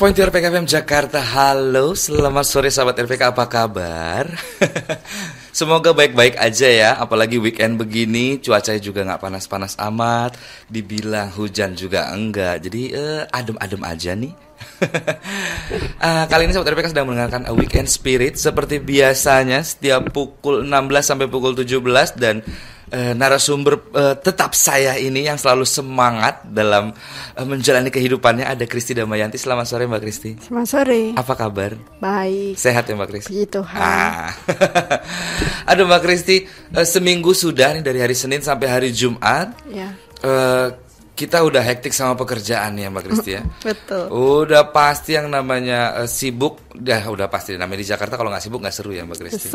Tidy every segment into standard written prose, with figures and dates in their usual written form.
Pointer RPK FM Jakarta. Halo, selamat sore sahabat RPK, apa kabar? Semoga baik-baik aja ya. Apalagi weekend begini, cuacanya juga gak panas-panas amat. Dibilang hujan juga enggak. Jadi adem-adem aja nih. Kali ini sahabat RPK sedang mendengarkan Weekend Spirit. Seperti biasanya setiap pukul 16 sampai pukul 17. Dan narasumber tetap saya ini yang selalu semangat dalam menjalani kehidupannya, ada Kristi Damayanti. Selamat sore Mbak Kristi. Selamat sore. Apa kabar? Baik. Sehat ya Mbak Kristi? Puji Tuhan. Aduh Mbak Kristi, seminggu sudah nih, dari hari Senin sampai hari Jumat. Ya. Kita udah hektik sama pekerjaan ya Mbak Kristi ya. Betul. Udah pasti yang namanya sibuk, udah pasti namanya di Jakarta kalau nggak sibuk nggak seru ya Mbak Kristi.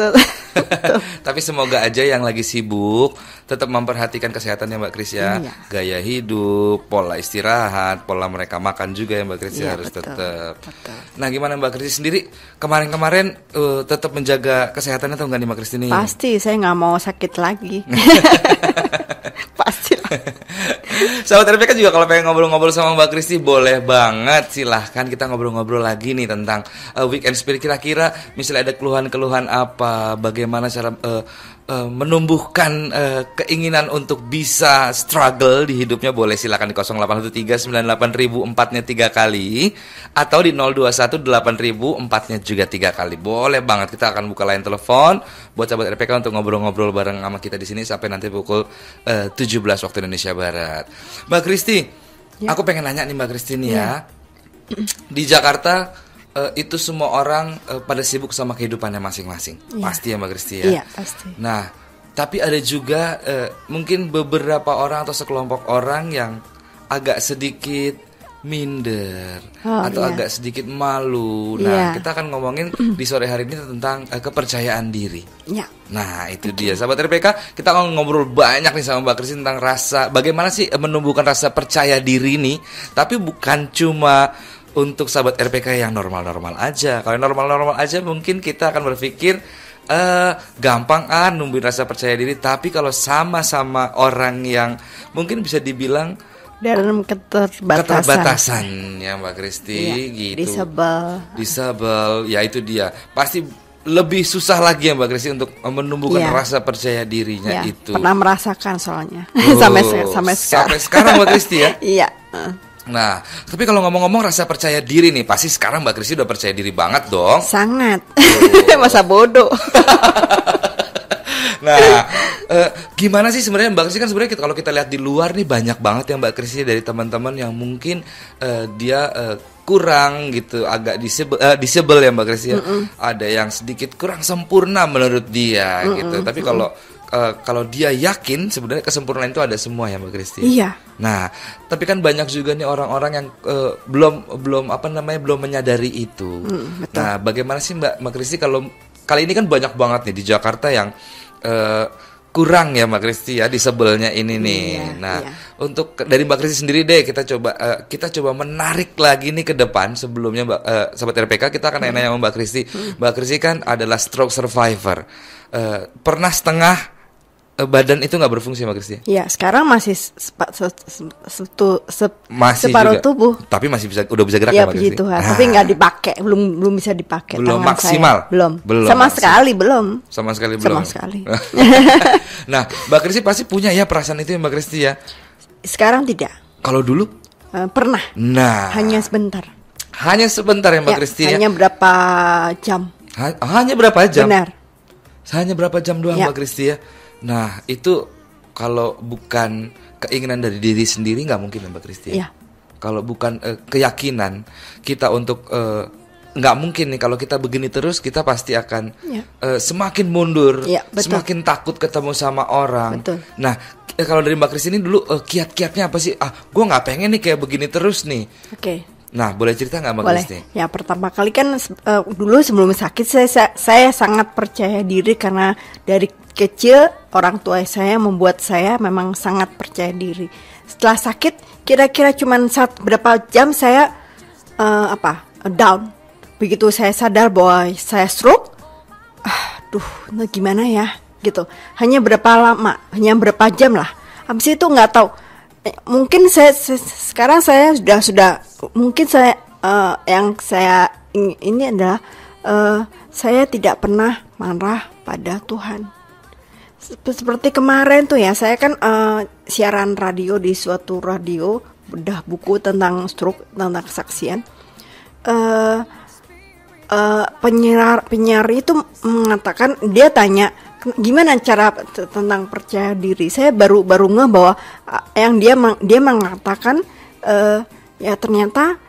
Tapi semoga aja yang lagi sibuk tetap memperhatikan kesehatannya Mbak Kristi ya. Iya. Gaya hidup, pola istirahat, pola mereka makan juga ya Mbak Kristi, Iya, harus betul, tetap. betul. Nah gimana Mbak Kristi sendiri kemarin-kemarin tetap menjaga kesehatannya atau enggak nih Mbak Kristi nih? Pasti saya nggak mau sakit lagi. Pasti. Sahabat RPK juga kalau pengen ngobrol-ngobrol sama Mbak Kristi boleh banget, silahkan kita ngobrol-ngobrol lagi nih tentang Weekend Spirit. Kira-kira misalnya ada keluhan-keluhan apa, bagaimana cara menumbuhkan keinginan untuk bisa struggle di hidupnya, boleh silakan di 081398.004-nya 3 kali atau di 0218004-nya juga 3 kali. Boleh banget, kita akan buka line telepon buat sahabat RPK untuk ngobrol-ngobrol bareng sama kita di sini sampai nanti pukul 17 waktu Indonesia Barat. Mbak Kristi, ya. Aku pengen nanya nih Mbak Kristi nih ya. Di Jakarta itu semua orang pada sibuk sama kehidupannya masing-masing. Ya. Pasti ya Mbak Kristi ya. Iya, pasti. Nah, tapi ada juga mungkin beberapa orang atau sekelompok orang yang agak sedikit minder atau agak sedikit malu. Nah, kita akan ngomongin di sore hari ini tentang kepercayaan diri. Ya. Nah, itu dia sahabat RPK, kita akan ngobrol banyak nih sama Mbak Kristi tentang rasa, bagaimana sih menumbuhkan rasa percaya diri nih. Tapi bukan cuma untuk sahabat RPK yang normal-normal aja. Kalau normal-normal aja mungkin kita akan berpikir gampang numbuhin rasa percaya diri. Tapi kalau sama-sama orang yang mungkin bisa dibilang dalam keterbatasan ya Mbak Kristi, gitu. Disable, ya itu dia. Pasti lebih susah lagi ya Mbak Kristi untuk menumbuhkan rasa percaya dirinya itu. Pernah merasakan soalnya. Sampai sekarang Mbak Kristi ya. Iya. Nah, tapi kalau ngomong-ngomong rasa percaya diri nih, pasti sekarang Mbak Kristi udah percaya diri banget dong. Sangat. Masa bodoh. Nah, gimana sih sebenarnya Mbak Kristi, kan sebenarnya kalau kita lihat di luar nih banyak banget ya Mbak Kristi dari teman-teman yang mungkin dia kurang gitu, agak disable ya Mbak Kristi ya. Ada yang sedikit kurang sempurna menurut dia gitu. Tapi kalau dia yakin sebenarnya kesempurnaan itu ada semua ya Mbak Kristi. Iya. Nah, tapi kan banyak juga nih orang-orang yang belum menyadari itu. Betul. Nah, bagaimana sih Mbak Kristi kalau kali ini kan banyak banget nih di Jakarta yang kurang ya Mbak Kristi ya disabelnya ini nih. Untuk dari Mbak Kristi sendiri deh kita coba menarik lagi nih ke depan. Sebelumnya sahabat RPK, kita akan nanya sama Mbak Kristi. Mbak Kristi kan adalah stroke survivor. Pernah setengah badan itu nggak berfungsi Mbak Kristi? Iya, sekarang masih masih separuh juga, tubuh. tapi masih udah bisa gerak ya Mbak Kristi? Iya, tapi nggak dipakai, belum bisa dipakai. Belum maksimal? Belum. Sama sekali belum. Nah, Mbak Kristi pasti punya ya perasaan itu ya Mbak Kristi ya? Sekarang tidak. Kalau dulu? Pernah. Nah. Hanya sebentar. Hanya sebentar ya Mbak Kristi ya? Hanya berapa jam. Hanya berapa jam? Benar. Hanya berapa jam doang Mbak Kristi ya? Nah, itu kalau bukan keinginan dari diri sendiri nggak mungkin ya Mbak Kristi ya? Kalau bukan keyakinan kita untuk nggak mungkin nih kalau kita begini terus, kita pasti akan semakin mundur, semakin takut ketemu sama orang. Betul. Nah, kalau dari Mbak Kristi ini dulu kiat-kiatnya apa sih? Gue nggak pengen nih kayak begini terus nih. Oke. Nah, boleh cerita nggak Mbak Kristi? Ya, pertama kali kan dulu sebelum sakit saya sangat percaya diri karena dari kecil orang tua saya membuat saya memang sangat percaya diri. Setelah sakit kira-kira cuman berapa jam saya down. Begitu saya sadar bahwa saya stroke, gimana ya gitu. Hanya berapa jam lah. Habis itu nggak tahu. Mungkin sekarang saya sudah mungkin saya yang saya ini adalah saya tidak pernah marah pada Tuhan. Seperti kemarin tuh ya, saya kan siaran radio di suatu radio, bedah buku tentang stroke, tentang kesaksian. Penyiar itu mengatakan, dia tanya gimana cara tentang percaya diri. Saya baru ngeh bahwa yang dia mengatakan ya ternyata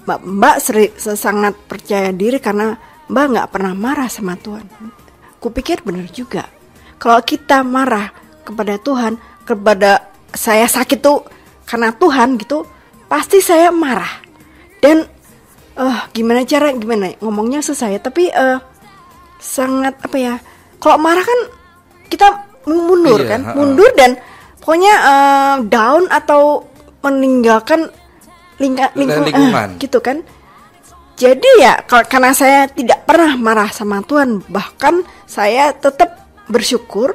Mbak sangat percaya diri karena Mbak nggak pernah marah sama Tuhan. Kupikir benar juga. Kalau kita marah kepada Tuhan, kepada saya sakit tuh karena Tuhan gitu, pasti saya marah. Dan gimana ngomongnya susah ya, tapi sangat kalau marah kan kita mundur kan, mundur dan pokoknya down atau meninggalkan lingkungan gitu kan. Jadi ya karena saya tidak pernah marah sama Tuhan, bahkan saya tetap bersyukur,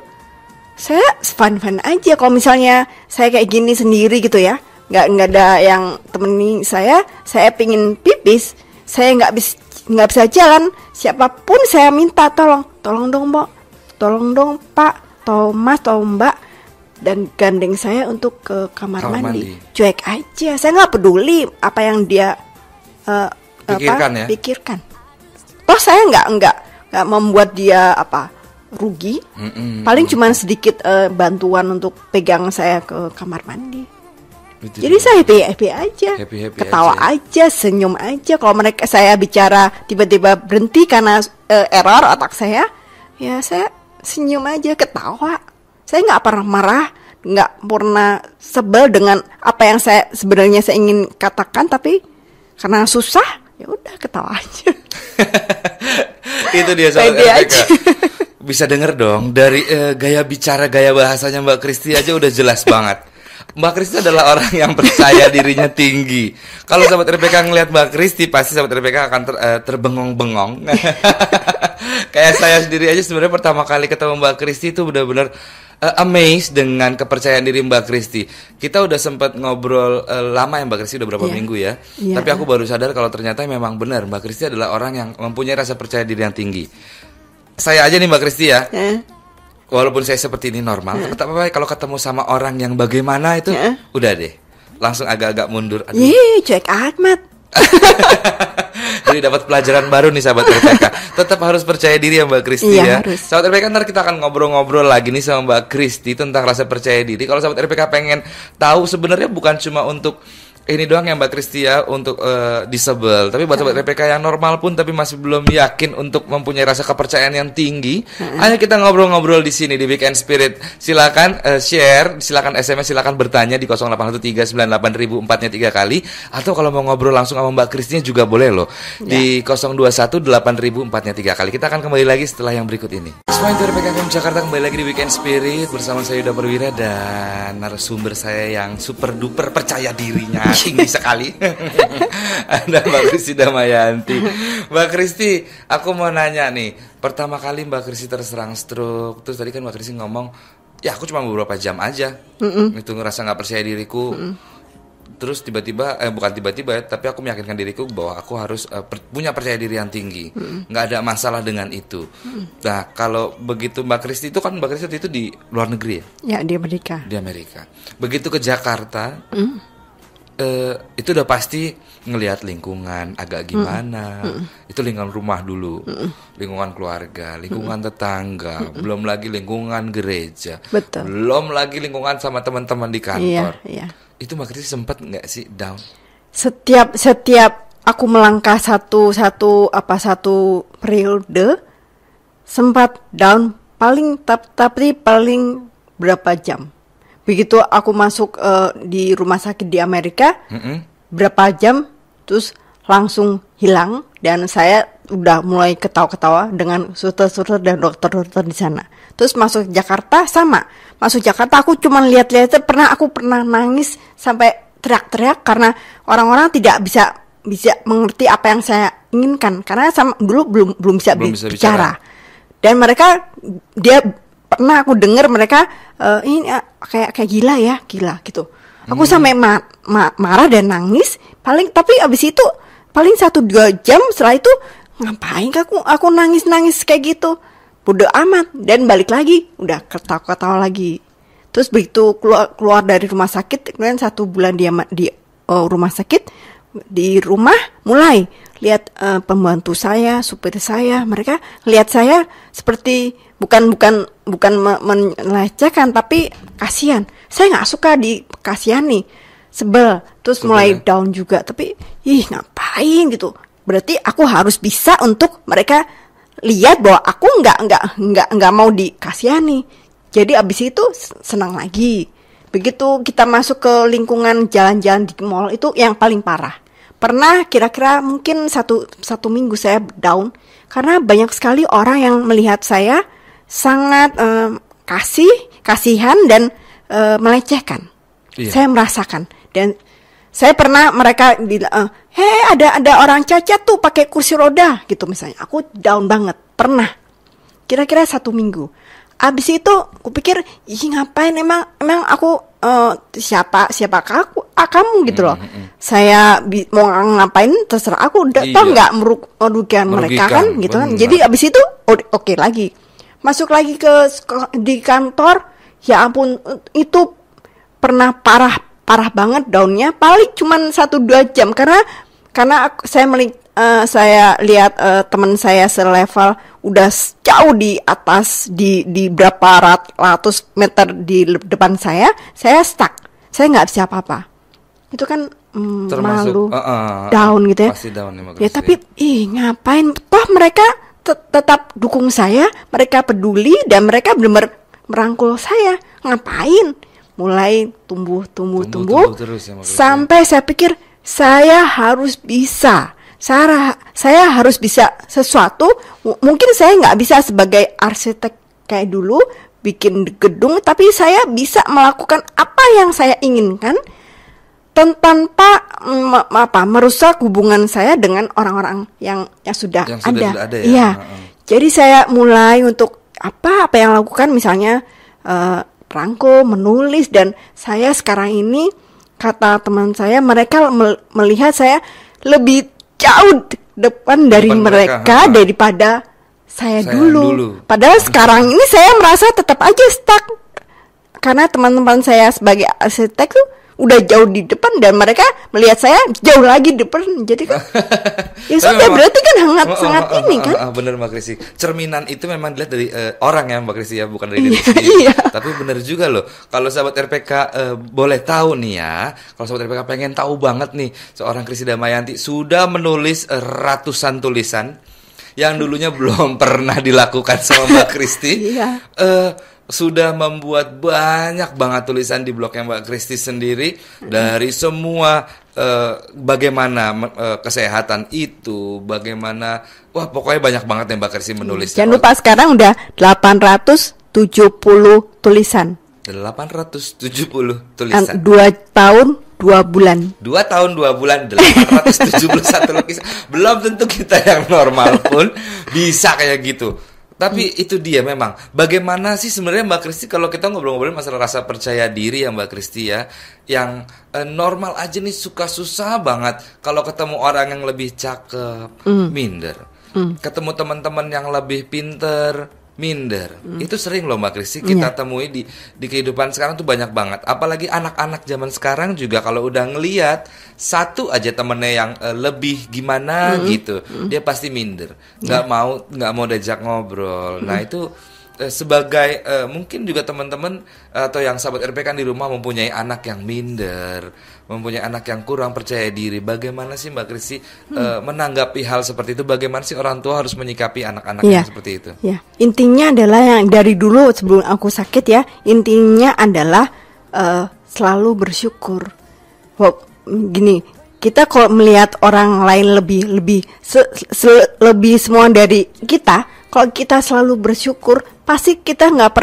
saya fun aja. Kalau misalnya saya kayak gini sendiri gitu ya, nggak ada yang temenin saya pingin pipis, saya nggak bisa jalan, siapapun saya minta tolong dong Mbak, tolong dong Pak, atau Mas, atau Mbak, dan gandeng saya untuk ke kamar mandi. Cuek aja, saya nggak peduli apa yang dia pikirkan. Toh saya nggak membuat dia rugi. Paling cuma sedikit bantuan untuk pegang saya ke kamar mandi. Betul. Jadi saya happy aja, ketawa aja, senyum aja. Kalau saya bicara tiba-tiba berhenti karena error otak saya, ya saya senyum aja, ketawa. Saya nggak pernah marah, nggak pernah sebel dengan apa yang saya sebenarnya saya ingin katakan, tapi karena susah, ya udah ketawa aja. Itu dia soal RPK. Bisa denger dong dari gaya bicara, gaya bahasanya Mbak Kristi aja udah jelas banget. Mbak Kristi adalah orang yang percaya dirinya tinggi. Kalau sahabat RPK ngelihat Mbak Kristi, pasti sahabat RPK akan terbengong-bengong. Kayak saya sendiri aja sebenarnya pertama kali ketemu Mbak Kristi itu benar-benar amazed dengan kepercayaan diri Mbak Kristi. Kita udah sempat ngobrol lama ya Mbak Kristi, udah berapa minggu ya. Tapi aku baru sadar kalau ternyata memang benar Mbak Kristi adalah orang yang mempunyai rasa percaya diri yang tinggi. Saya aja nih Mbak Kristi ya, walaupun saya seperti ini normal, tapi kalau ketemu sama orang yang bagaimana itu, udah deh, langsung agak-agak mundur. Cuek amat. Jadi dapat pelajaran baru nih sahabat RPK. Tetap harus percaya diri ya Mbak Kristi ya. Harus. Sahabat RPK, ntar kita akan ngobrol-ngobrol lagi nih sama Mbak Kristi tentang rasa percaya diri. Kalau sahabat RPK pengen tahu sebenarnya bukan cuma untuk ini doang yang Mbak Kristi ya, untuk disable. Tapi buat sahabat RPK yang normal pun tapi masih belum yakin untuk mempunyai rasa kepercayaan yang tinggi, ayo kita ngobrol-ngobrol di sini di Weekend Spirit. Silakan share, silakan SMS, silakan bertanya di 0813984004-nya 3 kali, atau kalau mau ngobrol langsung sama Mbak Kristinya juga boleh loh di 02188004-nya 3 kali. Kita akan kembali lagi setelah yang berikut ini. Semua itu RPK FM Jakarta kembali lagi di Weekend Spirit bersama saya Yuda Perwira dan narasumber saya yang super duper percaya dirinya tinggi sekali. Ada Mbak Kristi Damayanti. Mbak Kristi, aku mau nanya nih, pertama kali Mbak Kristi terserang stroke, terus tadi kan Mbak Kristi ngomong, ya aku cuma beberapa jam aja, itu ngerasa nggak percaya diriku. Terus tiba-tiba, bukan tiba-tiba, tapi aku meyakinkan diriku bahwa aku harus punya percaya diri yang tinggi, nggak ada masalah dengan itu. Nah, kalau begitu Mbak Kristi itu kan Mbak Kristi itu di luar negeri ya? Ya, di Amerika. Di Amerika. Begitu ke Jakarta, itu udah pasti ngelihat lingkungan agak gimana. Itu lingkungan rumah dulu, lingkungan keluarga, lingkungan tetangga, belum lagi lingkungan gereja. Betul. Belum lagi lingkungan sama teman-teman di kantor. Iya. Itu Mbak Kristi sempat nggak sih down? Setiap aku melangkah satu periode sempat down, tapi paling berapa jam. Begitu aku masuk di rumah sakit di Amerika, berapa jam, terus langsung hilang. Dan saya udah mulai ketawa-ketawa dengan suster-suster dan dokter-dokter di sana. Terus masuk Jakarta sama. Masuk Jakarta aku cuma lihat-lihat, aku pernah nangis sampai teriak-teriak karena orang-orang tidak bisa mengerti apa yang saya inginkan. Karena dulu belum bisa bicara. Dan mereka pernah aku dengar mereka ini kayak gila gitu. Aku sampai marah dan nangis. Tapi abis itu paling 1-2 jam setelah itu, ngapain aku nangis kayak gitu? Bodoh amat, dan balik lagi, udah ketawa-ketawa lagi. Terus begitu keluar dari rumah sakit, kemudian 1 bulan dia di rumah sakit, di rumah mulai lihat pembantu saya, supir saya, mereka lihat saya seperti bukan melecehkan, tapi kasihan. Saya nggak suka dikasihani, sebel, terus mulai down juga. Tapi ngapain gitu? Berarti aku harus bisa untuk mereka lihat bahwa aku nggak mau dikasihani. Jadi abis itu senang lagi. Begitu kita masuk ke lingkungan jalan-jalan di mall, itu yang paling parah. Pernah kira-kira mungkin satu minggu saya down karena banyak sekali orang yang melihat saya sangat kasihan dan melecehkan. Iya. Saya merasakan, dan saya pernah mereka bilang, ada orang cacat tuh pakai kursi roda gitu misalnya. Aku down banget. Pernah. Kira-kira 1 minggu. Abis itu aku pikir, ngapain emang aku siapa kamu gitu loh. Saya mau ngapain terserah aku. Toh nggak merugikan mereka kan gitu kan. Jadi abis itu oke lagi. Masuk lagi di kantor. Ya ampun, itu pernah parah banget downnya, paling cuman 1-2 jam karena saya lihat teman saya selevel udah jauh di atas di berapa ratus meter di depan saya stuck, saya nggak bisa apa-apa. Itu kan malu, down gitu ya. Down, ya tapi ngapain? Toh mereka tetap dukung saya, mereka peduli dan mereka benar-benar merangkul saya. Ngapain? Mulai tumbuh terus ya, sampai saya pikir saya harus bisa sesuatu. Mungkin saya nggak bisa sebagai arsitek kayak dulu bikin gedung, tapi saya bisa melakukan apa yang saya inginkan tanpa merusak hubungan saya dengan orang-orang yang sudah ada ya. Iya. Jadi saya mulai untuk apa yang lakukan, misalnya rangkum, menulis, dan saya sekarang ini, kata teman saya, mereka melihat saya lebih jauh depan dari mereka daripada saya dulu. Padahal sekarang ini saya merasa tetap aja stuck karena teman-teman saya sebagai arsitek tuh udah jauh di depan dan mereka melihat saya jauh lagi di depan. Jadi kan ya sudah, berarti kan sangat ini kan. Bener Mbak Kristi. Cerminan itu memang dilihat dari orang ya Mbak Kristi ya, bukan dari diri sendiri. Tapi bener juga loh. Kalau sahabat RPK boleh tahu nih ya, kalau sahabat RPK pengen tahu banget nih, seorang Kristi Damayanti sudah menulis ratusan tulisan yang dulunya belum pernah dilakukan sama Mbak Kristi. Sudah membuat banyak banget tulisan di blognya Mbak Kristi sendiri, dari semua bagaimana kesehatan itu, bagaimana, wah pokoknya banyak banget ya Mbak Kristi menulis. Jangan lupa sekarang udah 870 tulisan. 870 tulisan. 2 tahun 2 bulan. 2 tahun 2 bulan 871 lukisan. Belum tentu kita yang normal pun bisa kayak gitu. Tapi itu dia memang. Bagaimana sih sebenarnya Mbak Kristi kalau kita ngobrol-ngobrol masalah rasa percaya diri ya Mbak Kristi ya, yang normal aja nih suka susah banget kalau ketemu orang yang lebih cakep, minder. Ketemu teman-teman yang lebih pinter, minder. Itu sering loh Mbak Kristi kita temui di kehidupan sekarang tuh banyak banget. Apalagi anak-anak zaman sekarang juga kalau udah ngelihat satu aja temennya yang lebih gimana gitu, dia pasti minder, nggak mau diajak ngobrol. Nah itu sebagai mungkin juga teman-teman atau yang sahabat RP kan di rumah mempunyai anak yang minder, mempunyai anak yang kurang percaya diri. Bagaimana sih Mbak Kristi menanggapi hal seperti itu? Bagaimana sih orang tua harus menyikapi anak-anak yang seperti itu? Ya, intinya adalah yang dari dulu sebelum aku sakit ya, intinya adalah selalu bersyukur. Gini, kita kalau melihat orang lain lebih semua dari kita, kalau kita selalu bersyukur, pasti kita nggak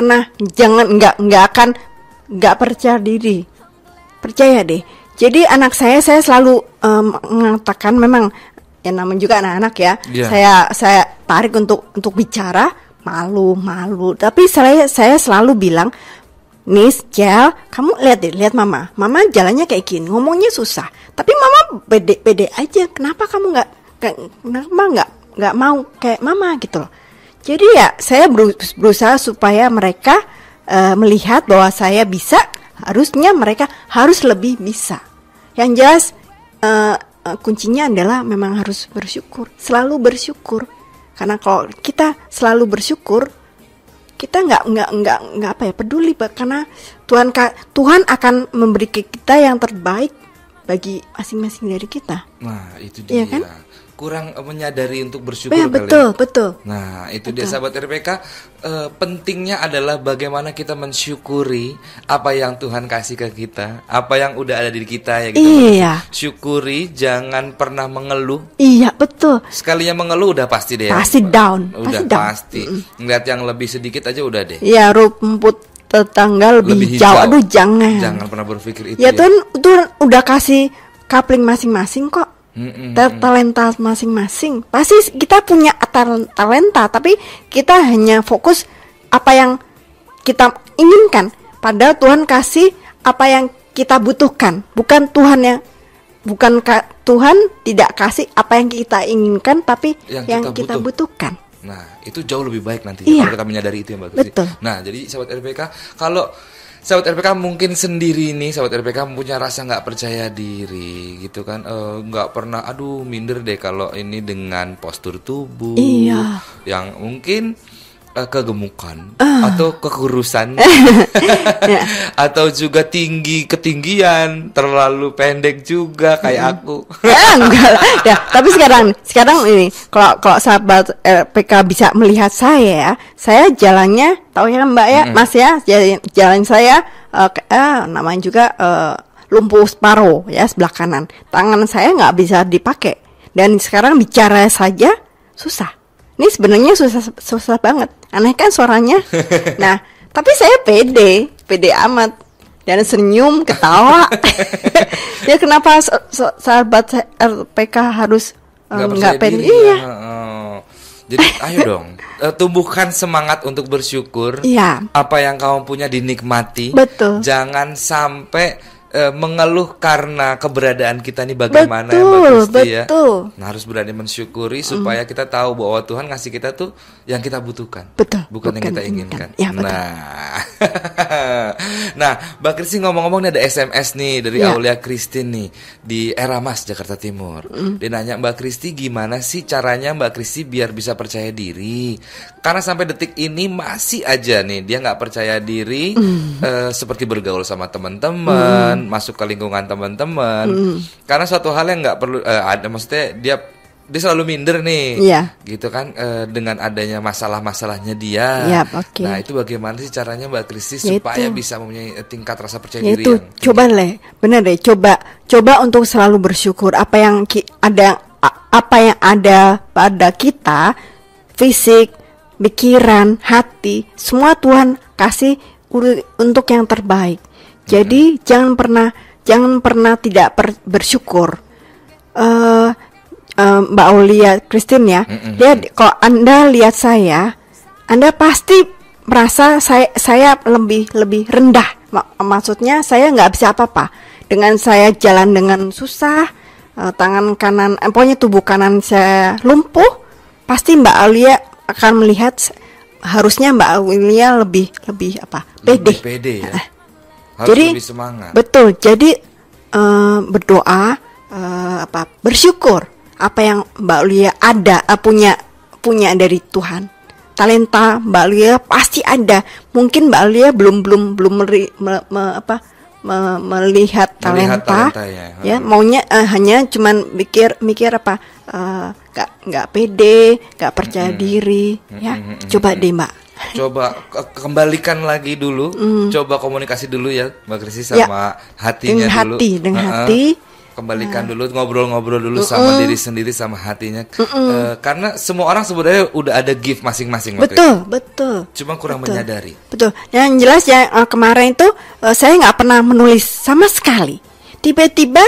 percaya diri. Percaya deh. Jadi anak saya selalu mengatakan, memang yang namanya juga anak-anak ya. Saya tarik untuk bicara, malu. Tapi saya selalu bilang, Nis, Jel, kamu lihat deh, lihat mama jalannya kayak gini, ngomongnya susah, tapi mama pede aja. Kenapa kamu nggak mau kayak mama gitu loh. Jadi ya saya berusaha supaya mereka melihat bahwa saya bisa, harusnya mereka harus lebih bisa. Yang jelas kuncinya adalah memang harus bersyukur, selalu bersyukur. Karena kalau kita selalu bersyukur, kita nggak peduli, karena Tuhan akan memberi kita yang terbaik bagi masing-masing dari kita. Nah, itu dia. Iya kan? Kurang menyadari untuk bersyukur ya, betul. Nah, itu dia sahabat RPK. Pentingnya adalah bagaimana kita mensyukuri apa yang Tuhan kasih ke kita, apa yang udah ada di kita ya gitu. Iya. Syukuri, jangan pernah mengeluh. Iya, betul. Sekalinya mengeluh udah pasti deh. Pasti down. Udah pasti. Ngeliat yang lebih sedikit aja udah deh. Iya, rumput tetangga lebih hijau. Aduh, jangan. Jangan pernah berpikir itu. Ya Tuhan udah kasih coupling masing-masing kok. Talenta masing-masing. Pasti kita punya talenta, tapi kita hanya fokus apa yang kita inginkan. Padahal Tuhan kasih apa yang kita butuhkan. Bukan Tuhan tidak kasih apa yang kita inginkan, tapi yang kita butuhkan. Nah, itu jauh lebih baik nanti Iya. kalau kita menyadari itu ya Mbak Kristi. Betul. Nah, jadi sahabat RPK, kalau sahabat RPK mungkin sendiri nih, sahabat RPK punya rasa nggak percaya diri gitu kan, nggak pernah, aduh minder deh kalau ini dengan postur tubuh yang mungkin kegemukan atau kekurusan atau juga ketinggian, terlalu pendek juga kayak aku. Enggak lah. Ya, tapi sekarang ini kalau sahabat RPK bisa melihat saya jalannya, tahu ya Mbak ya, Mas ya, jalan saya namanya juga lumpuh separuh ya, sebelah kanan. Tangan saya nggak bisa dipakai, dan sekarang bicara saja susah. Ini sebenarnya susah banget. Aneh kan suaranya? Nah, tapi saya pede amat dan senyum, ketawa. Ya kenapa sahabat RPK harus nggak pede? Iya. Jadi ayo dong, tumbuhkan semangat untuk bersyukur. Iya. Apa yang kamu punya dinikmati. Betul. Jangan sampai mengeluh karena keberadaan kita nih bagaimana ya Mbak Kristi ya. Nah, harus berani mensyukuri supaya kita tahu bahwa Tuhan ngasih kita tuh yang kita butuhkan. Betul. Bukan yang kita inginkan. Ya, betul. Nah, Mbak Kristi ngomong-ngomong nih ada SMS nih dari Aulia Christine nih di Eramas Jakarta Timur. Dia nanya, Mbak Kristi gimana sih caranya Mbak Kristi biar bisa percaya diri? Karena sampai detik ini masih aja nih dia nggak percaya diri, seperti bergaul sama teman-teman, masuk ke lingkungan teman-teman, karena suatu hal yang nggak perlu ada, maksudnya dia selalu minder nih, gitu kan, dengan adanya masalah-masalahnya dia. Nah, itu bagaimana sih caranya Mbak Kristi supaya bisa mempunyai tingkat rasa percaya diri yang tinggi? Coba bener deh, coba untuk selalu bersyukur apa yang ada pada kita, fisik, pikiran, hati, semua Tuhan kasih untuk yang terbaik. Jadi jangan pernah tidak bersyukur. Mbak Aulia Christine ya, kalau Anda lihat saya, Anda pasti merasa saya lebih rendah. Maksudnya saya nggak bisa apa-apa. Dengan saya jalan dengan susah, tangan kanan, pokoknya tubuh kanan saya lumpuh, pasti Mbak Aulia akan melihat harusnya Mbak Aulia lebih pede ya. Harus jadi lebih semangat. Betul. Jadi berdoa, bersyukur apa yang Mbak Aulia punya dari Tuhan. Talenta Mbak Aulia pasti ada. Mungkin Mbak Aulia belum melihat talenta ya. Maunya hanya cuman mikir nggak pede, nggak percaya diri ya. Coba deh Mbak, coba kembalikan lagi dulu, coba komunikasi dulu ya Mbak Kristi sama hatinya dulu. Dengan hati kembalikan dulu, ngobrol-ngobrol dulu sama diri sendiri, sama hatinya. Karena semua orang sebenarnya udah ada gift masing-masing. Betul. Cuma kurang menyadari. Betul. Yang jelas ya, kemarin itu saya nggak pernah menulis sama sekali. Tiba-tiba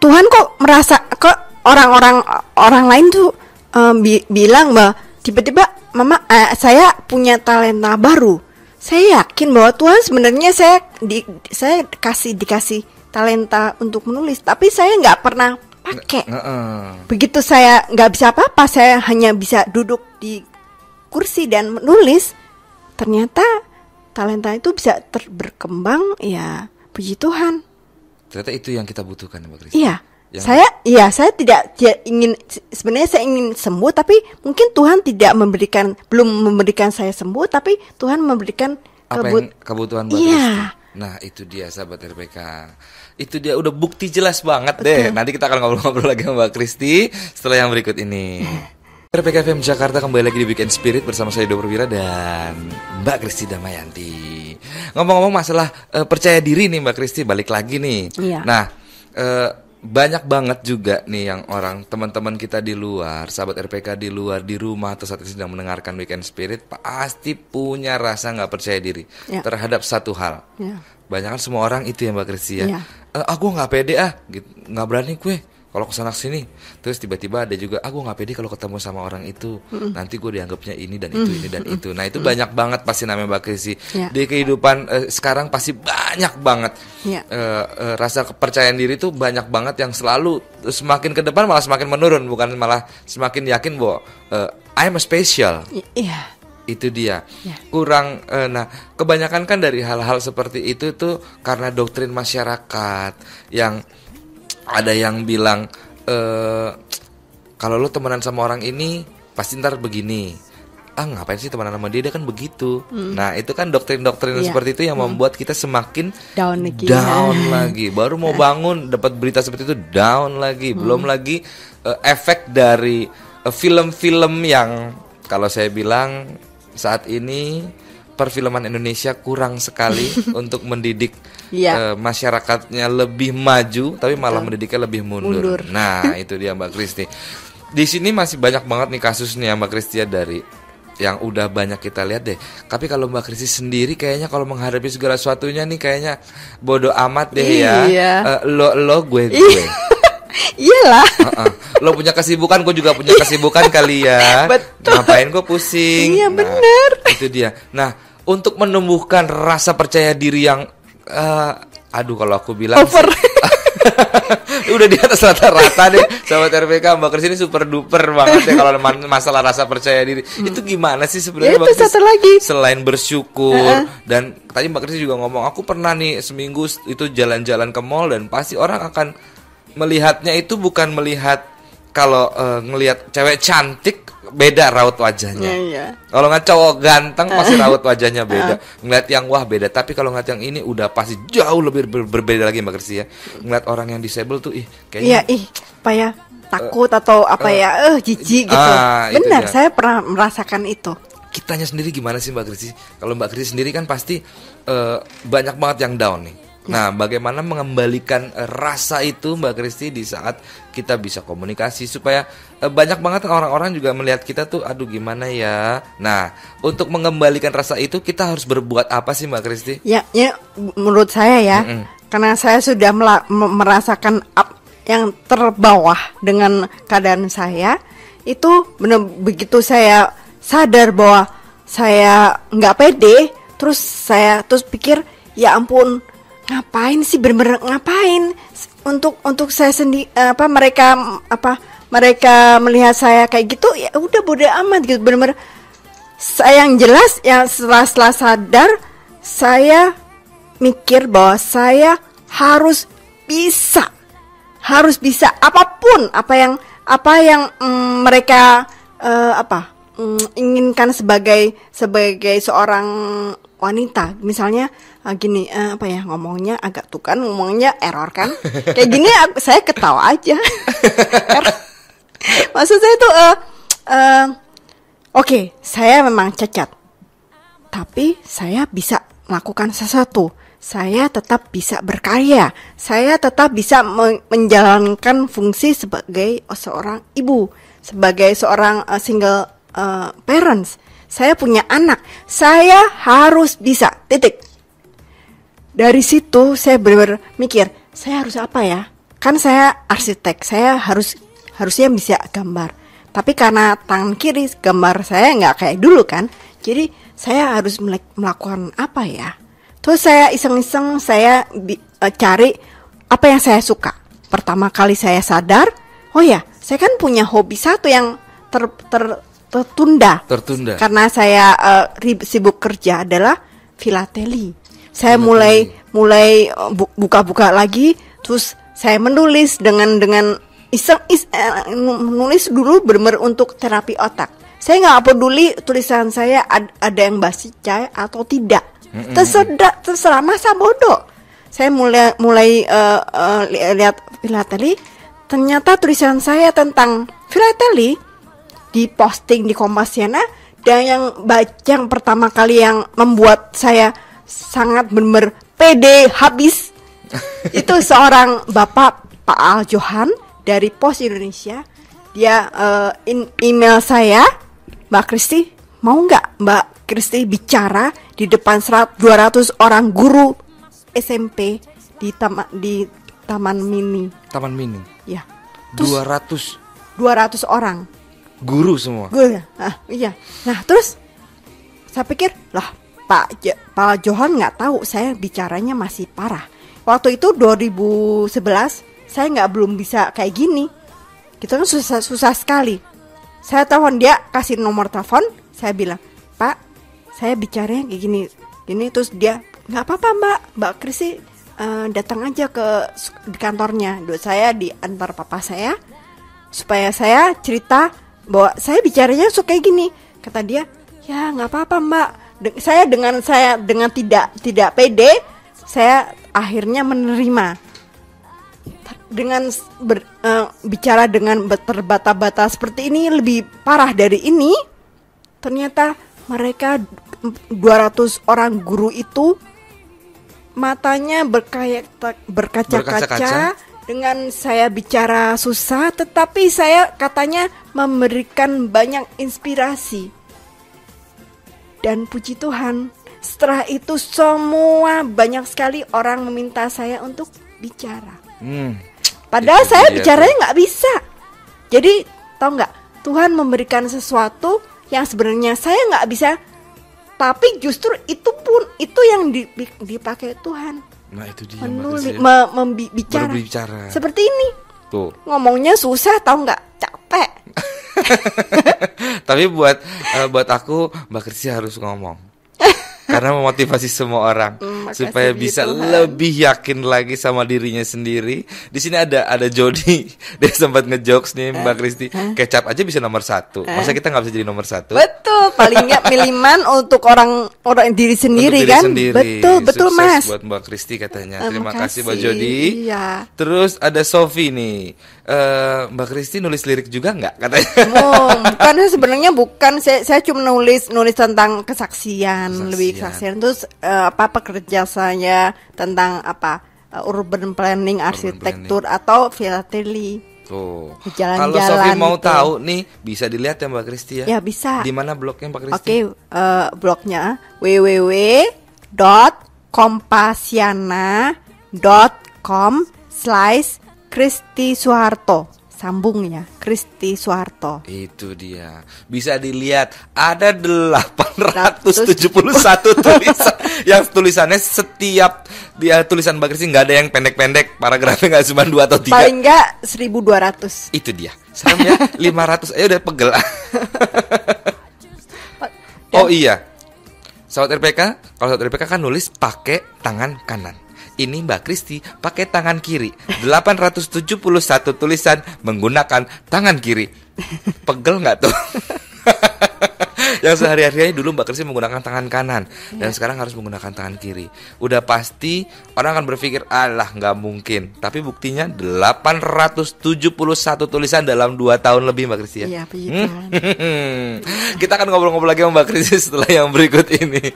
Tuhan kok merasa, kok orang lain tuh bilang bahwa tiba-tiba Mama, saya punya talenta baru. saya yakin bahwa Tuhan sebenarnya saya dikasih talenta untuk menulis, tapi saya nggak pernah pakai. Begitu saya nggak bisa apa-apa, saya hanya bisa duduk di kursi dan menulis. Ternyata talenta itu bisa berkembang, ya puji Tuhan. Ternyata itu yang kita butuhkan, Mbak Kristi. Iya. Saya tidak ingin, sebenarnya saya ingin sembuh, tapi mungkin Tuhan belum memberikan saya sembuh, tapi Tuhan memberikan kebutuhan Mbak Kristi. Nah, itu dia sahabat RPK. Itu dia udah bukti jelas banget. Betul. Deh. Nanti kita akan ngobrol-ngobrol lagi sama Mbak Kristi setelah yang berikut ini. RPK FM Jakarta kembali lagi di Weekend Spirit bersama saya Edo Perwira dan Mbak Kristi Damayanti. Ngomong-ngomong masalah percaya diri nih Mbak Kristi, balik lagi nih. Iya. Nah, banyak banget juga nih yang teman-teman kita di luar, sahabat RPK di luar, di rumah atau saat ini sedang mendengarkan Weekend Spirit, pasti punya rasa nggak percaya diri terhadap satu hal. Banyak kan semua orang itu ya Mbak Kristi ya. Gue nggak pede gitu, nggak berani gue kalau kesana sini. Terus tiba-tiba ada juga, gue nggak pede kalau ketemu sama orang itu, nanti gue dianggapnya ini dan itu, ini dan itu. Nah itu banyak banget pasti namanya Mbak Kristi. Di kehidupan sekarang pasti banyak banget rasa kepercayaan diri itu banyak banget yang selalu semakin ke depan malah semakin menurun, bukan malah semakin yakin bahwa I'm a special. Itu dia kurang. Nah kebanyakan kan dari hal-hal seperti itu tuh karena doktrin masyarakat yang ada yang bilang kalau lo temenan sama orang ini pasti ntar begini. Ngapain sih temenan sama dia kan begitu. Nah itu kan doktrin-doktrin seperti itu yang membuat kita semakin down lagi. Baru mau bangun dapat berita seperti itu down lagi. Belum lagi efek dari film-film yang kalau saya bilang saat ini perfilman Indonesia kurang sekali untuk mendidik masyarakatnya lebih maju, tapi malah mendidiknya lebih mundur. Nah itu dia Mbak Kristi. Di sini masih banyak banget nih kasus nih Mbak Kristi ya, dari yang udah banyak kita lihat deh. Tapi kalau Mbak Kristi sendiri kayaknya kalau menghadapi segala sesuatunya nih kayaknya bodo amat deh ya. Lo gue. Iyalah. Lo punya kesibukan, gue juga punya kesibukan kali ya. Betul. Ngapain gue pusing? Iya benar. Itu dia. Nah untuk menumbuhkan rasa percaya diri yang kalau aku bilang over. Udah di atas rata-rata deh sahabat RPK. Mbak Kristi ini super duper banget ya kalau masalah rasa percaya diri. Itu gimana sih sebenarnya Mbak Kristi? Satu lagi. Selain bersyukur dan tadi Mbak Kristi juga ngomong, aku pernah nih seminggu itu jalan-jalan ke mall dan pasti orang akan melihatnya itu bukan melihat kalau ngelihat cewek cantik beda raut wajahnya. Kalau nggak cowok ganteng pasti raut wajahnya beda. Ngeliat yang wah beda. Tapi kalau ngeliat yang ini udah pasti jauh lebih berbeda lagi Mbak Kristi ya. Ngeliat orang yang disable tuh kayaknya apa ya, takut atau apa jijik gitu. Benar, saya pernah merasakan itu. Kitanya sendiri gimana sih Mbak Kristi? Kalau Mbak Kristi sendiri kan pasti banyak banget yang down nih. Nah, bagaimana mengembalikan rasa itu Mbak Kristi di saat kita bisa komunikasi supaya banyak banget orang-orang juga melihat kita tuh aduh gimana ya. Nah, untuk mengembalikan rasa itu kita harus berbuat apa sih Mbak Kristi? Ya menurut saya ya. Karena saya sudah merasakan yang terbawah dengan keadaan saya, itu begitu saya sadar bahwa saya nggak pede, terus pikir ya ampun, ngapain sih bener-bener ngapain untuk saya sendiri mereka melihat saya kayak gitu, ya udah bodo amat gitu. Bener-bener saya yang jelas ya setelah sadar saya mikir bahwa saya harus bisa apapun apa yang mereka inginkan sebagai seorang wanita. Misalnya gini, ngomongnya agak ngomongnya error kan. Kayak gini saya ketawa aja. Maksud saya tuh oke, saya memang cacat, tapi saya bisa melakukan sesuatu. Saya tetap bisa berkarya. Saya tetap bisa menjalankan fungsi sebagai seorang ibu, sebagai seorang single parents. Saya punya anak. Saya harus bisa. Titik. Dari situ saya benar-benar mikir, saya harus apa ya? Kan saya arsitek. Saya harusnya bisa gambar. Tapi karena tangan kiri gambar saya nggak kayak dulu kan. Jadi saya harus melakukan apa ya? Terus saya iseng-iseng saya cari apa yang saya suka. Pertama kali saya sadar, oh ya, saya kan punya hobi satu yang tertunda. Karena saya sibuk kerja adalah filateli. Saya mulai buka-buka lagi, terus saya menulis dengan menulis dulu benar-benar untuk terapi otak. Saya nggak peduli tulisan saya ada yang baca atau tidak. Terserah, masa bodoh. Saya mulai lihat filateli. Ternyata tulisan saya tentang filateli diposting di Kompasiana, dan yang pertama kali yang membuat saya sangat benar pede habis itu seorang bapak, Pak Al Johan dari Pos Indonesia. Dia email saya, Mbak Kristi, mau nggak Mbak Kristi bicara di depan 200 orang guru SMP di Taman Mini. Taman Mini. Ya. 200 orang. Guru semua. Guru ya. Iya. Nah, terus saya pikir, lah Pak Johan nggak tahu saya bicaranya masih parah. Waktu itu 2011 saya belum bisa kayak gini. Gitu kan susah sekali. Saya telepon dia, kasih nomor telepon, saya bilang, Pak, saya bicaranya kayak gini. Terus dia, nggak apa-apa Mbak Kristi, datang aja di kantornya. Saya diantar papa saya supaya saya cerita bahwa saya bicaranya kayak gini. Kata dia, ya nggak apa-apa Mbak. Saya dengan tidak pede, saya akhirnya menerima. Dengan bicara dengan terbata-bata seperti ini, lebih parah dari ini. Ternyata mereka 200 orang guru itu matanya berkaca-kaca dengan saya bicara susah, tetapi saya katanya memberikan banyak inspirasi. Dan puji Tuhan, setelah itu semua banyak sekali orang meminta saya untuk bicara. Padahal saya bicaranya nggak bisa. Jadi tahu nggak, Tuhan memberikan sesuatu yang sebenarnya saya nggak bisa, tapi justru itu yang dipakai Tuhan. Nah itu dia, berbicara seperti ini. Tuh. Ngomongnya susah, tahu nggak, capek. Tapi buat aku Mbak Kristi harus ngomong. Karena memotivasi semua orang supaya bisa lebih yakin lagi sama dirinya sendiri. Di sini ada Jody, dia sempat ngejokes nih Mbak Kristi, kecap aja bisa nomor 1. Masa kita nggak bisa jadi nomor 1? Betul, paling nggak miliman untuk orang diri sendiri, kan? Betul Mas. Buat Mbak Kristi katanya. Terima kasih Mbak Jody. Iya. Terus ada Sofi nih. Mbak Kristi nulis lirik juga nggak katanya? Bukan, sebenarnya bukan. Saya cuma nulis tentang kesaksian. Lebih kesaksian. Terus pekerja saya tentang urban planning, arsitektur atau filateli. Tuh. Kalau Sofi mau tahu nih, bisa dilihat ya Mbak Kristi ya. Ya bisa. Di mana blognya Mbak Kristi? Oke, blognya www.kompasiana.com/Kristi Soeharto. Sambung ya, Kristi Soeharto. Itu dia. Bisa dilihat ada 871 tulisan. Yang tulisannya setiap tulisan Mbak Kristi nggak ada yang pendek-pendek, paragrafnya nggak cuma 2 atau 3. Paling nggak 1.200. Itu dia. Serem ya, 500 aja udah pegel. Oh iya. Sahabat RPK, kalau sahabat RPK kan nulis pakai tangan kanan. Ini Mbak Kristi pakai tangan kiri. 871 tulisan menggunakan tangan kiri. Pegel nggak tuh? Yang sehari-harinya dulu Mbak Kristi menggunakan tangan kanan, dan sekarang harus menggunakan tangan kiri. Udah pasti orang akan berpikir, alah nggak mungkin. Tapi buktinya 871 tulisan dalam 2 tahun lebih Mbak Kristi ya. Iya, puji Tuhan. Kita akan ngobrol-ngobrol lagi sama Mbak Kristi setelah yang berikut ini.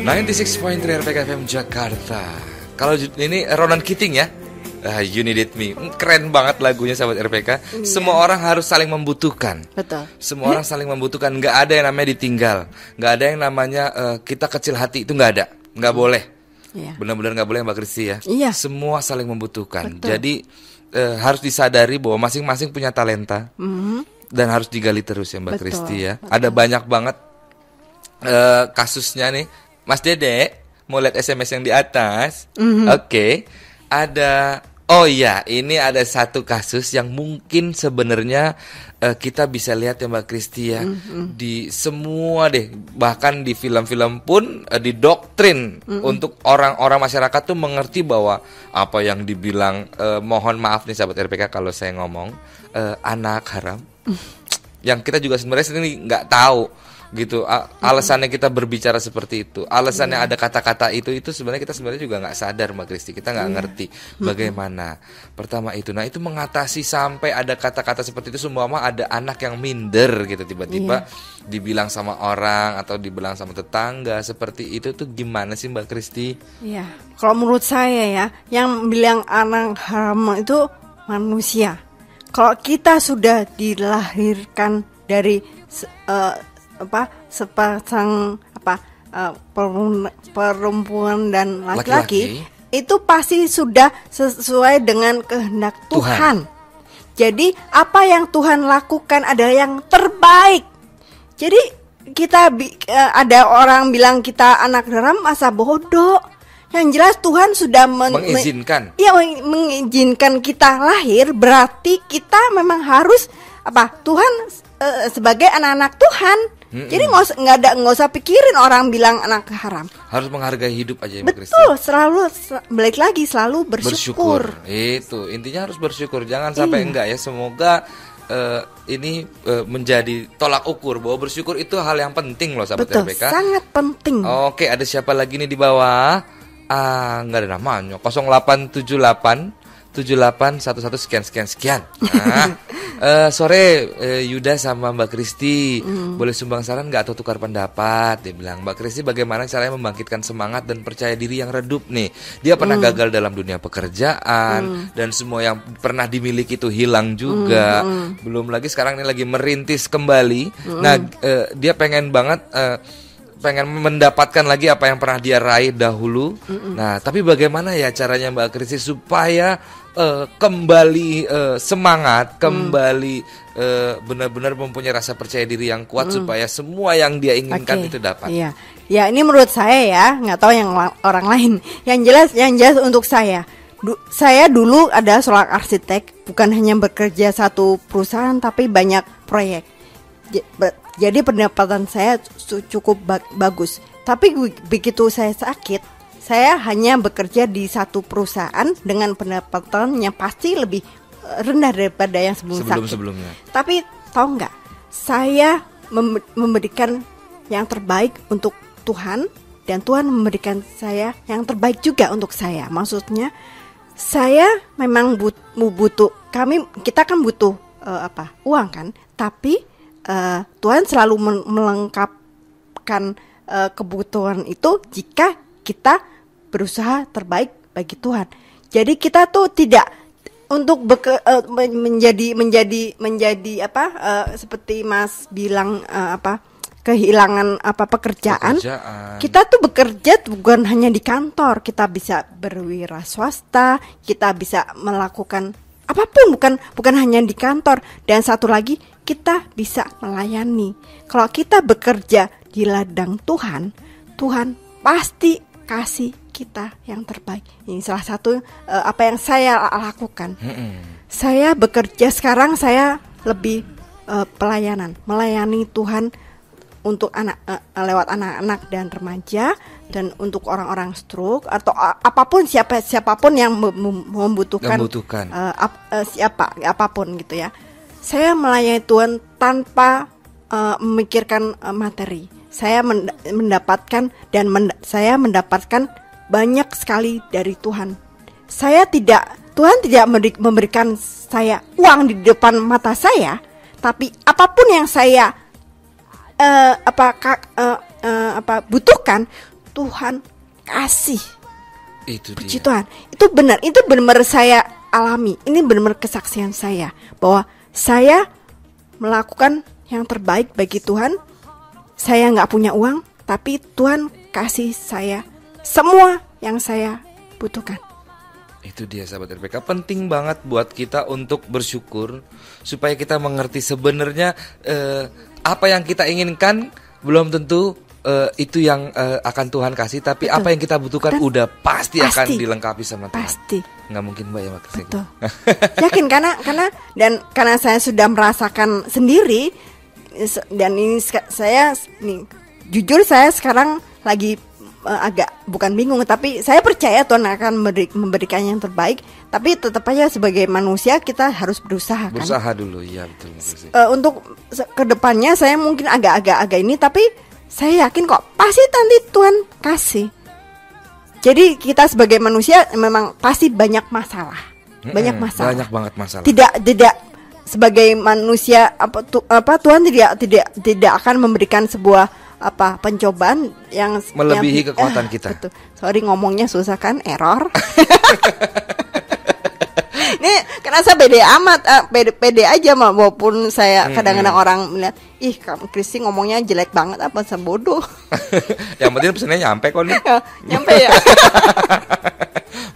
96.3 RPK FM Jakarta. Kalau ini Ronan Keating ya, You Needed Me. Keren banget lagunya sahabat RPK. Semua orang harus saling membutuhkan. Betul. Semua orang saling membutuhkan. Nggak ada yang namanya ditinggal. Nggak ada yang namanya kita kecil hati. Itu nggak ada. Nggak boleh. Benar-benar nggak boleh Mbak Kristi ya. Iya. Semua saling membutuhkan. Betul. Jadi harus disadari bahwa masing-masing punya talenta. Dan harus digali terus ya Mbak Kristi ya. Betul. Ada banyak banget kasusnya nih, Mas Dede mau lihat SMS yang di atas. Oke. Ada, oh iya, ini ada satu kasus yang mungkin sebenarnya kita bisa lihat ya Mbak Kristi ya, di semua deh, bahkan di film-film pun didoktrin untuk orang-orang masyarakat tuh mengerti bahwa apa yang dibilang, mohon maaf nih sahabat RPK kalau saya ngomong anak haram, yang kita juga sebenarnya sendiri nggak tahu gitu, alasannya kita berbicara seperti itu, alasannya ada kata-kata itu sebenarnya kita juga nggak sadar Mbak Kristi, kita nggak ngerti bagaimana. Pertama itu, nah itu mengatasi sampai ada kata-kata seperti itu, semua ada anak yang minder gitu tiba-tiba dibilang sama orang atau dibilang sama tetangga seperti itu tuh gimana sih Mbak Kristi? Iya, kalau menurut saya ya, yang bilang anak haram itu manusia. Kalau kita sudah dilahirkan dari sepasang perempuan dan laki-laki, itu pasti sudah sesuai dengan kehendak Tuhan. Jadi apa yang Tuhan lakukan adalah yang terbaik. Jadi kita ada orang bilang kita anak haram, masa bodoh. Yang jelas Tuhan sudah mengizinkan. Mengizinkan kita lahir, berarti kita memang harus Tuhan sebagai anak-anak Tuhan. Jadi nggak usah pikirin orang bilang anak haram. Harus menghargai hidup aja ya Mbak Kristi. Betul, balik lagi selalu bersyukur. Itu intinya, harus bersyukur. Jangan sampai enggak ya. Semoga ini menjadi tolak ukur bahwa bersyukur itu hal yang penting loh sahabat Betul, RPK. sangat penting. Oke, ada siapa lagi nih di bawah? Nggak ada namanya. 0878 7811 sekian. Sore Yuda sama Mbak Kristi, boleh sumbang saran nggak atau tukar pendapat? Dia bilang, Mbak Kristi bagaimana caranya membangkitkan semangat dan percaya diri yang redup nih? Dia pernah gagal dalam dunia pekerjaan dan semua yang pernah dimiliki itu hilang juga. Belum lagi sekarang ini lagi merintis kembali. Nah, dia pengen banget pengen mendapatkan lagi apa yang pernah dia raih dahulu. Nah, tapi bagaimana ya caranya Mbak Kristi supaya kembali semangat, kembali benar-benar mempunyai rasa percaya diri yang kuat supaya semua yang dia inginkan itu dapat. Iya, ya ini menurut saya ya, nggak tahu yang orang lain. Yang jelas untuk saya. Saya dulu adalah seorang arsitek, bukan hanya bekerja satu perusahaan tapi banyak proyek. Jadi pendapatan saya cukup bagus. Tapi begitu saya sakit, saya hanya bekerja di satu perusahaan dengan pendapatan yang pasti lebih rendah daripada yang sebelumnya. Tapi tahu nggak, saya memberikan yang terbaik untuk Tuhan dan Tuhan memberikan saya yang terbaik juga untuk saya. Maksudnya saya memang kita kan butuh uang kan, tapi Tuhan selalu melengkapkan kebutuhan itu jika kita berusaha terbaik bagi Tuhan. Jadi kita tuh tidak untuk menjadi seperti Mas bilang kehilangan pekerjaan. Kita tuh bekerja bukan hanya di kantor, kita bisa berwira swasta, kita bisa melakukan apapun, bukan hanya di kantor. Dan satu lagi, kita bisa melayani. Kalau kita bekerja di ladang Tuhan, Tuhan pasti kasih kita yang terbaik. Ini salah satu apa yang saya lakukan. Saya bekerja sekarang, saya lebih melayani Tuhan untuk lewat anak-anak dan remaja, dan untuk orang-orang stroke atau apapun siapapun yang membutuhkan apapun gitu ya. Saya melayani Tuhan tanpa memikirkan materi. Saya mendapatkan saya mendapatkan banyak sekali dari Tuhan. Tuhan tidak memberikan saya uang di depan mata saya, tapi apapun yang saya butuhkan, Tuhan kasih. Puji Tuhan. Itu benar saya alami. Ini benar kesaksian saya bahwa saya melakukan yang terbaik bagi Tuhan. Saya nggak punya uang, tapi Tuhan kasih saya semua yang saya butuhkan. Itu dia sahabat RPK, penting banget buat kita untuk bersyukur supaya kita mengerti sebenarnya apa yang kita inginkan belum tentu itu yang akan Tuhan kasih, tapi Betul. apa yang kita butuhkan Dan udah pasti akan pasti. dilengkapi sama Tuhan. Pasti. Nggak mungkin Mbak ya Mbak Kristi. Betul. Yakin karena saya sudah merasakan sendiri, dan ini saya nih jujur saya sekarang lagi agak bukan bingung, tapi saya percaya Tuhan akan memberikan yang terbaik, tapi tetap aja sebagai manusia kita harus berusaha kan. Berusaha dulu, iya betul. Untuk kedepannya saya mungkin agak ini, tapi saya yakin kok pasti nanti Tuhan kasih. Jadi kita sebagai manusia memang pasti banyak masalah, banyak masalah. Banyak banget masalah. Tidak sebagai manusia Tuhan tidak akan memberikan sebuah pencobaan yang melebihi kekuatan kita. Betul. Sorry ngomongnya susah kan, error. Ini karena saya pede amat, pede aja mah, walaupun saya kadang-kadang orang melihat, ih kamu Kristi ngomongnya jelek banget, apa sebodoh. Yang penting pesannya nyampe kok nih. Nyampe ya.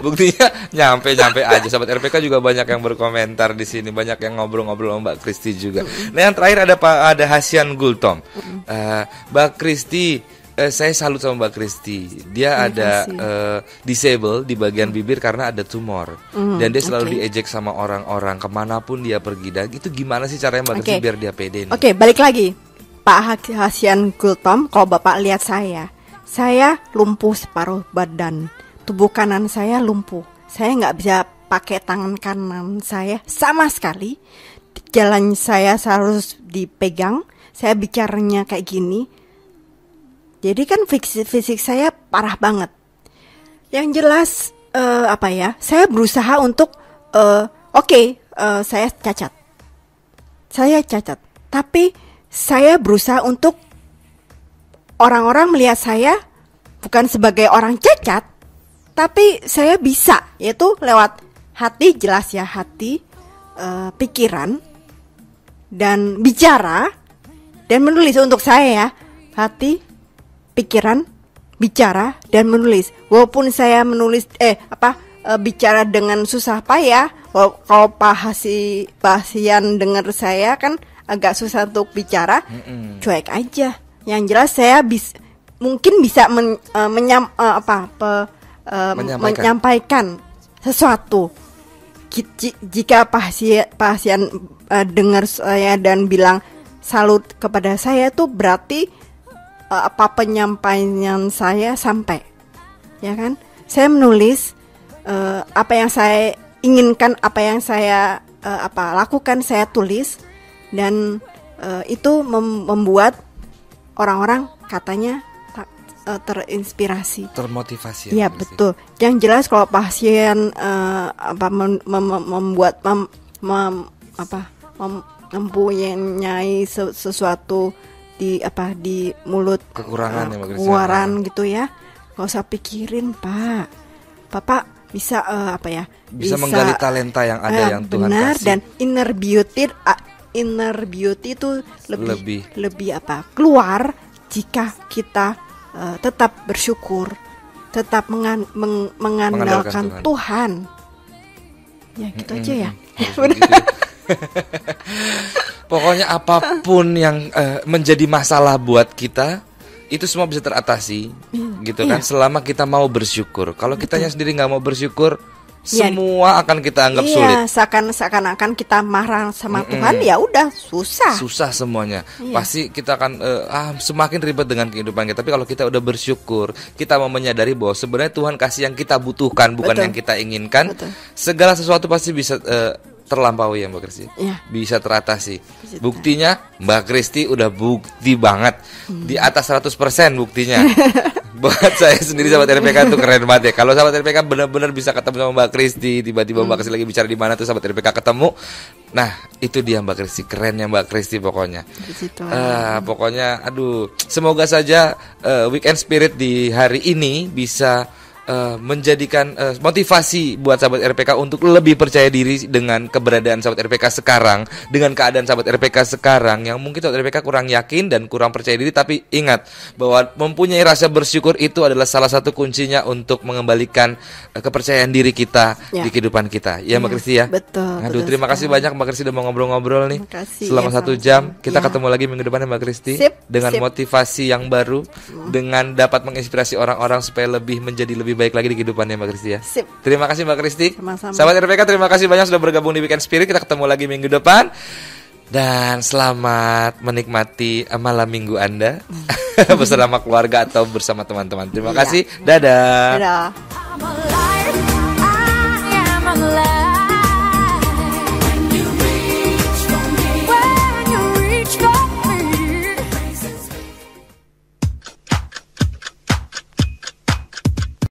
Buktinya nyampe aja. Sahabat RPK juga banyak yang berkomentar di sini, banyak yang ngobrol-ngobrol sama Mbak Kristi juga. Nah yang terakhir ada Hasian Gultom. Mbak Kristi, saya salut sama Mbak Kristi. Dia ada disable di bagian bibir karena ada tumor, dan dia selalu diejek sama orang-orang kemanapun dia pergi. Dan itu gimana sih caranya Mbak Kristi biar dia pede nih? Oke, balik lagi Pak Hasian Gultom. Kalau Bapak lihat saya lumpuh separuh badan. Tubuh kanan saya lumpuh. Saya nggak bisa pakai tangan kanan saya sama sekali. Jalan saya harus dipegang. Saya bicaranya kayak gini. Jadi kan fisik saya parah banget. Yang jelas saya berusaha untuk saya cacat. Tapi saya berusaha untuk orang-orang melihat saya bukan sebagai orang cacat, tapi saya bisa, yaitu lewat hati, jelas ya, hati, pikiran, dan bicara, dan menulis. Untuk saya ya, hati, pikiran, bicara, dan menulis. Walaupun saya menulis, bicara dengan susah payah, kalau Pak Hasian dengar saya kan agak susah untuk bicara, cuek aja. Yang jelas saya mungkin bisa menyampaikan sesuatu. Jika Pak Hasian dengar saya dan bilang salut kepada saya, itu berarti penyampaian saya sampai, ya kan? Saya menulis apa yang saya inginkan, apa yang saya lakukan, saya tulis, dan itu membuat orang-orang katanya terinspirasi, termotivasi. Ya betul. Yang jelas kalau pasien mempunyai sesuatu di mulut, kekurangan gitu ya, nggak usah pikirin Pak. Bapak bisa bisa menggali talenta yang ada yang Tuhan benar, kasih. dan inner beauty itu lebih keluar jika kita tetap bersyukur, tetap mengandalkan Tuhan. Ya gitu aja ya. Pokoknya apapun yang menjadi masalah buat kita, itu semua bisa teratasi, gitu kan? Selama kita mau bersyukur. Kalau kitanya sendiri nggak mau bersyukur, semua akan kita anggap sulit. Seakan-akan kita marah sama Tuhan, ya udah susah semuanya. Pasti kita akan semakin ribet dengan kehidupan kita. Tapi kalau kita udah bersyukur, kita mau menyadari bahwa sebenarnya Tuhan kasih yang kita butuhkan, bukan yang kita inginkan. Segala sesuatu pasti bisa terlampaui ya Mbak Kristi, bisa teratasi. Buktinya Mbak Kristi udah bukti banget, di atas 100% buktinya. Buat saya sendiri sahabat RPK itu keren banget ya. Kalau sahabat RPK benar-benar bisa ketemu sama Mbak Kristi, tiba-tiba Mbak Kristi lagi bicara di mana tuh sahabat RPK ketemu. Nah itu dia Mbak Kristi, kerennya Mbak Kristi pokoknya. Pokoknya aduh, semoga saja weekend spirit di hari ini bisa menjadikan motivasi buat sahabat RPK untuk lebih percaya diri dengan keberadaan sahabat RPK sekarang, dengan keadaan sahabat RPK sekarang yang mungkin sahabat RPK kurang yakin dan kurang percaya diri, tapi ingat bahwa mempunyai rasa bersyukur itu adalah salah satu kuncinya untuk mengembalikan kepercayaan diri kita di kehidupan kita. Ya, Mbak Kristi ya. Betul. Aduh, terima kasih banyak Mbak Kristi udah mau ngobrol-ngobrol nih. Selama 1 jam. Kita ketemu lagi minggu depan Mbak Kristi dengan motivasi yang baru, dengan dapat menginspirasi orang-orang supaya menjadi lebih baik lagi di kehidupannya Mbak Kristi ya. Terima kasih Mbak Kristi. Sahabat RPK, terima kasih banyak sudah bergabung di Weekend Spirit. Kita ketemu lagi minggu depan. Dan selamat menikmati malam minggu Anda bersama keluarga atau bersama teman-teman. Terima kasih. Dadah.